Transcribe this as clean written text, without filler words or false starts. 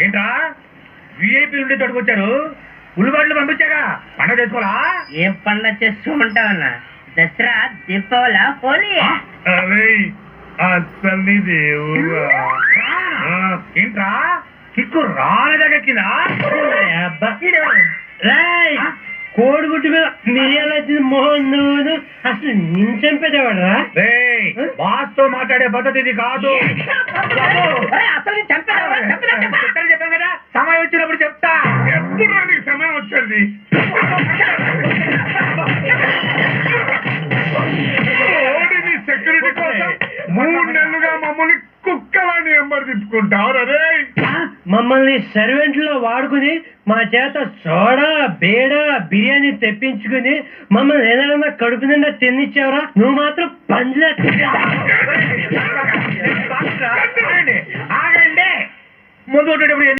ఏంట్రా విఐపీ నుండి తోడుకొచ్చారు ఉల్లిపాట్లు పంపించాగా పండుగ చేసుకోవాలా? ఏం పండుగ చేస్తూ ఉంటావన్నా? దసరా, దీపావళి, హోలీ. అరే అసలు దేవుడా ఏంట్రా కిక్కు రాలేదెక్కిందా? కోడిగుడ్డు మీద మిరియాలు వచ్చింది మోహన్ నువ్వు అసలు నిన్ను చంపేదేవాడరా? బాస్తో మాట్లాడే పద్ధతి ఇది కాదు. అసలు చెప్పాను కదా సమయం వచ్చినప్పుడు చెప్తా. ఎప్పుడు నీకు సమయం వచ్చింది? ఓడిని సెక్యూరిటీ కోసం 3 నెలలుగా మమ్మల్ని కుక్కలాని ఎంబడి తిప్పుకుంటావు రే. మమ్మల్ని సర్వెంట్లో వాడుకుని మా చేత సోడా బేడా బిర్యానీ తెప్పించుకుని మమ్మల్ని ఏదైనా కడుపు నిండా తినిచ్చావరా? నువ్వు మాత్రం పండ్ల ఆగండి ముందు